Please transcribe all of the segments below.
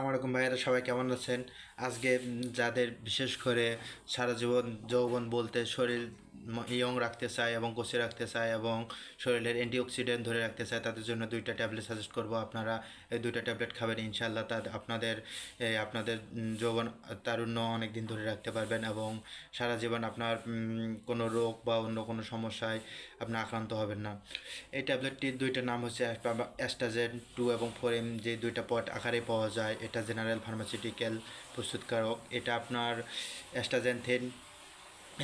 আসসালামু আলাইকুম ভাইয়েরা, সবাই কেমন আছেন? আজকে যাদের বিশেষ করে সারা জীবন যৌবন বলতে শরীর ইয়ং রাখতে চায় এবং কচি রাখতে চায় এবং শরীরের অ্যান্টিঅক্সিডেন্ট ধরে রাখতে চায়, তাদের জন্য দুইটা ট্যাবলেট সাজেস্ট করব। আপনারা এই দুইটা ট্যাবলেট খাবেন, ইনশাআল্লাহ আপনাদের যৌবন তারুণ্য অনেক দিন ধরে রাখতে পারবেন এবং সারা জীবন আপনার কোনো রোগ বা অন্য কোনো সমস্যায় আপনি আক্রান্ত হবেন না। এই ট্যাবলেটটির দুইটা নাম হচ্ছে অ্যাস্টাজেন 2 এবং 4 যে দুইটা পট আকারে পাওয়া যায়। এটা জেনারেল ফার্মাসিউটিক্যাল প্রস্তুতকারক। এটা আপনার অ্যাস্টাজেনথিন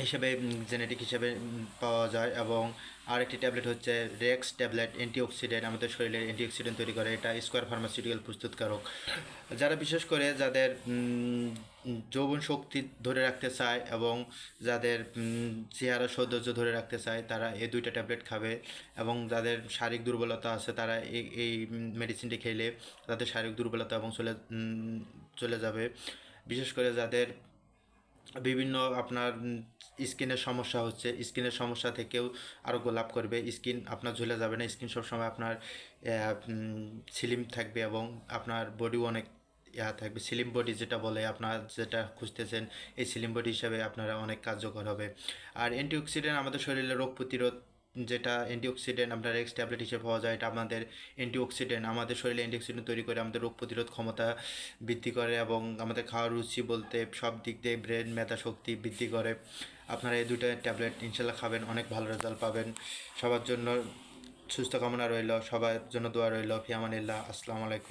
হিসেবে জেনেটিক হিসেবে পাওয়া যায় এবং আরেকটি ট্যাবলেট হচ্ছে রেক্স ট্যাবলেট, অ্যান্টিঅক্সিডেন্ট, আমাদের শরীরের অ্যান্টিঅক্সিডেন্ট তৈরি করে। এটা স্কোয়ার ফার্মাসিউটিক্যাল প্রস্তুতকারক। যারা বিশেষ করে যাদের যৌবন শক্তি ধরে রাখতে চায় এবং যাদের চেহারা সৌন্দর্য ধরে রাখতে চায়, তারা এই দুইটা ট্যাবলেট খাবে। এবং যাদের শারীরিক দুর্বলতা আছে, তারা এই মেডিসিনটি খেলে তাদের শারীরিক দুর্বলতা এবং চলে যাবে। বিশেষ করে যাদের বিভিন্ন আপনার স্কিনের সমস্যা হচ্ছে, স্কিনের সমস্যা থেকেও আরোগ্য লাভ করবে। স্কিন আপনার ঝুলে যাবে না, স্কিন সবসময় আপনার স্লিম থাকবে এবং আপনার বডিও অনেক থাকবে। স্লিম বডি যেটা বলে, আপনার যেটা খুঁজতেছেন, এই স্লিম বডি হিসাবে আপনারা অনেক কার্যকর হবে। আর অ্যান্টিঅক্সিডেন্ট আমাদের শরীরে রোগ প্রতিরোধ, যেটা অ্যান্টিঅক্সিডেন্ট আপনার এক্স ট্যাবলেট হিসেবে পাওয়া যায়। এটা আমাদের অ্যান্টিঅক্সিডেন্ট, আমাদের শরীরে অ্যান্টিঅক্সিডেন্ট তৈরি করে আমাদের রোগ প্রতিরোধ ক্ষমতা বৃদ্ধি করে এবং আমাদের খাওয়ার রুচি বলতে সব দিক দিয়ে ব্রেন মেধা শক্তি বৃদ্ধি করে। আপনারা এই দুটো ট্যাবলেট ইনশাল্লাহ খাবেন, অনেক ভালো রেজাল্ট পাবেন। সবার জন্য সুস্থ কামনা রইল, সবার জন্য দোয়া রইল। ফি আমানিল্লাহ। আসসালামু আলাইকুম।